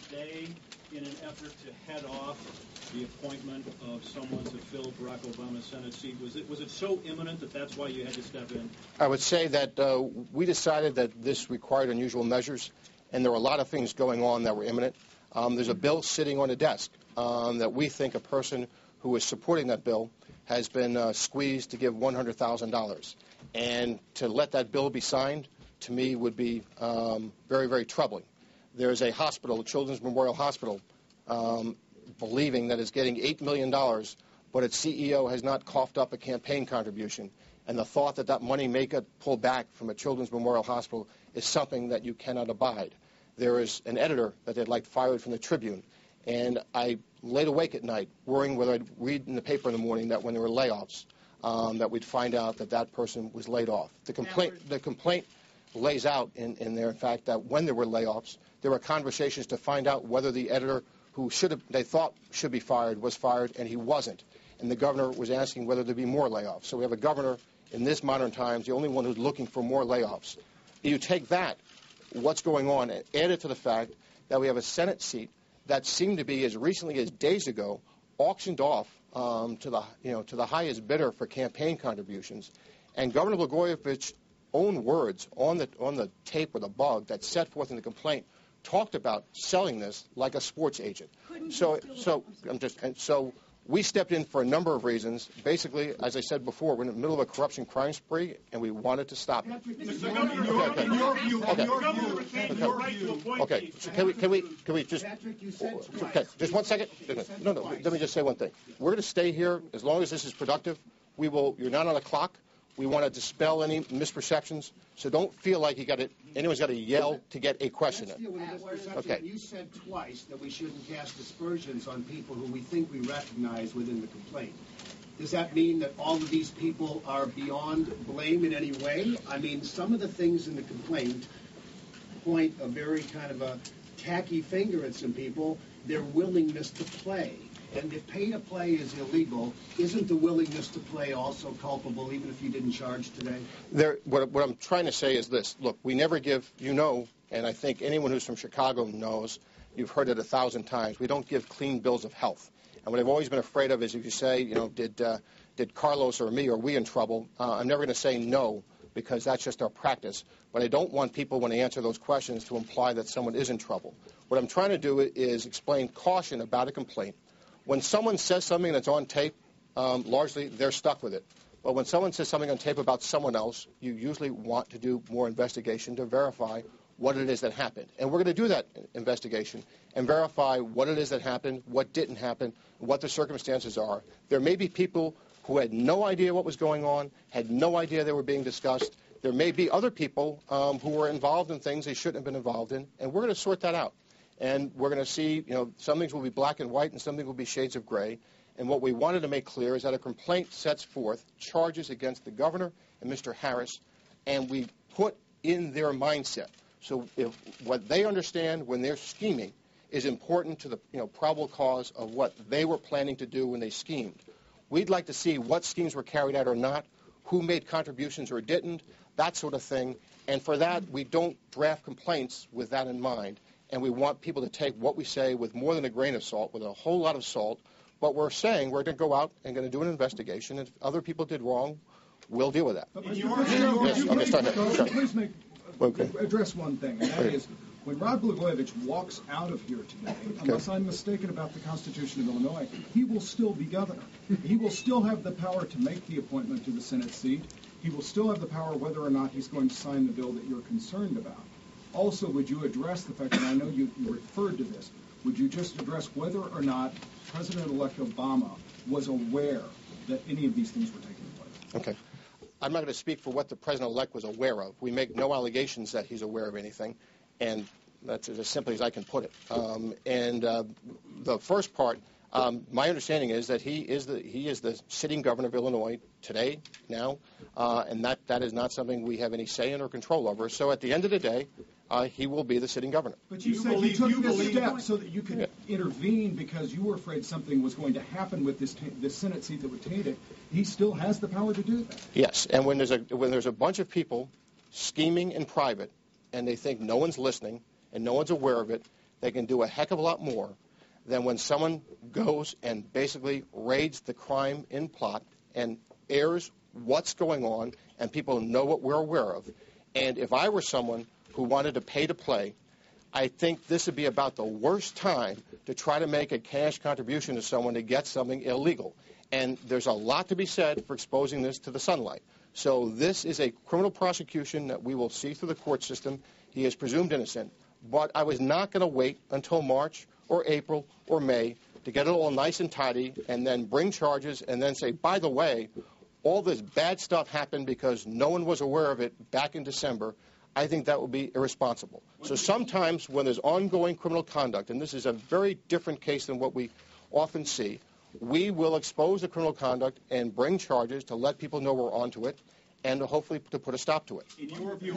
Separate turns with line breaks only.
today in an effort to head off the appointment of someone to fill Barack Obama's Senate seat? Was it so imminent that that's why you had to step in?
I would say that we decided that this required unusual measures, and there were a lot of things going on that were imminent. There's a bill sitting on the desk that we think a person who is supporting that bill has been squeezed to give $100,000. And to let that bill be signed, to me, would be very, very troubling. There's a hospital, Children's Memorial Hospital, believing that it's getting $8 million, but its CEO has not coughed up a campaign contribution. And the thought that that money may get pulled back from a Children's Memorial Hospital is something that you cannot abide. There is an editor that they'd like fired from the Tribune. And I laid awake at night worrying whether I'd read in the paper in the morning that when there were layoffs, that we'd find out that that person was laid off. The complaint lays out in there, in fact, that when there were layoffs, there were conversations to find out whether the editor who they thought should be fired was fired, and he wasn't. And the governor was asking whether there'd be more layoffs. So we have a governor in this modern times, the only one who's looking for more layoffs. You take that, what's going on, and add it to the fact that we have a Senate seat that seemed to be, as recently as days ago, auctioned off to the highest bidder for campaign contributions. And Governor Blagojevich's own words on the tape or the bug that's set forth in the complaint talked about selling this like a sports agent. So we stepped in for a number of reasons. Basically, as I said before, we're in the middle of a corruption crime spree, and we wanted to stop it. Okay. So can we just? Okay. Just 1 second. No. Let me just say one thing. We're going to stay here as long as this is productive. We will. You're not on the clock. We want to dispel any misperceptions, so don't feel like anyone's got to yell to get a question in.
Okay. You said twice that we shouldn't cast aspersions on people who we think we recognize within the complaint. Does that mean that all of these people are beyond blame in any way? I mean, some of the things in the complaint point a very kind of a tacky finger at some people, their willingness to play. And if pay to play is illegal, isn't the willingness to play also culpable, even if you didn't charge today?
What I'm trying to say is this. Look, we never give, and I think anyone who's from Chicago knows, you've heard it 1,000 times, we don't give clean bills of health. And what I've always been afraid of is if you say, did Carlos or me or we in trouble, I'm never going to say no, because that's just our practice. But I don't want people, when they answer those questions, to imply that someone is in trouble. What I'm trying to do is explain caution about a complaint. When someone says something that's on tape, largely they're stuck with it. But when someone says something on tape about someone else, you usually want to do more investigation to verify what it is that happened. And we're going to do that investigation and verify what it is that happened, what didn't happen, what the circumstances are. There may be people who had no idea what was going on, had no idea they were being discussed. There may be other people who were involved in things they shouldn't have been involved in, and we're going to sort that out. And we're going to see, some things will be black and white and some things will be shades of gray. And what we wanted to make clear is that a complaint sets forth charges against the governor and Mr. Harris, and we put in their mindset. So if what they understand when they're scheming is important to the probable cause of what they were planning to do when they schemed. We'd like to see what schemes were carried out or not, who made contributions or didn't, that sort of thing. And for that, we don't draft complaints with that in mind. And we want people to take what we say with more than a grain of salt, with a whole lot of salt. But we're saying we're going to go out and going to do an investigation. If other people did wrong, we'll deal with that.
Please address one thing, and that is when Rod Blagojevich walks out of here today, unless I'm mistaken about the Constitution of Illinois, he will still be governor. He will still have the power to make the appointment to the Senate seat. He will still have the power whether or not he's going to sign the bill that you're concerned about. Also, would you address the fact, and I know you referred to this, would you just address whether or not President-elect Obama was aware that any of these things were taking place?
Okay. I'm not going to speak for what the President-elect was aware of. We make no allegations that he's aware of anything, and that's as simply as I can put it. The first part, my understanding is that he is the sitting governor of Illinois today, now, and that is not something we have any say in or control over. So at the end of the day, he will be the sitting governor.
But you said you took this step so that you could intervene because you were afraid something was going to happen with this Senate seat that would taint it. He still has the power to do that.
Yes, and when there's a bunch of people scheming in private and they think no one's listening and no one's aware of it, they can do a heck of a lot more than when someone goes and basically raids the crime in plot and airs what's going on and people know what we're aware of. And if I were someone who wanted to pay to play, I think this would be about the worst time to try to make a cash contribution to someone to get something illegal. And there's a lot to be said for exposing this to the sunlight. So this is a criminal prosecution that we will see through the court system. He is presumed innocent. But I was not going to wait until March or April or May to get it all nice and tidy and then bring charges and then say, by the way, all this bad stuff happened because no one was aware of it back in December. I think that would be irresponsible. So sometimes when there's ongoing criminal conduct, and this is a very different case than what we often see, we will expose the criminal conduct and bring charges to let people know we're onto it and hopefully to put a stop to it.
In your view,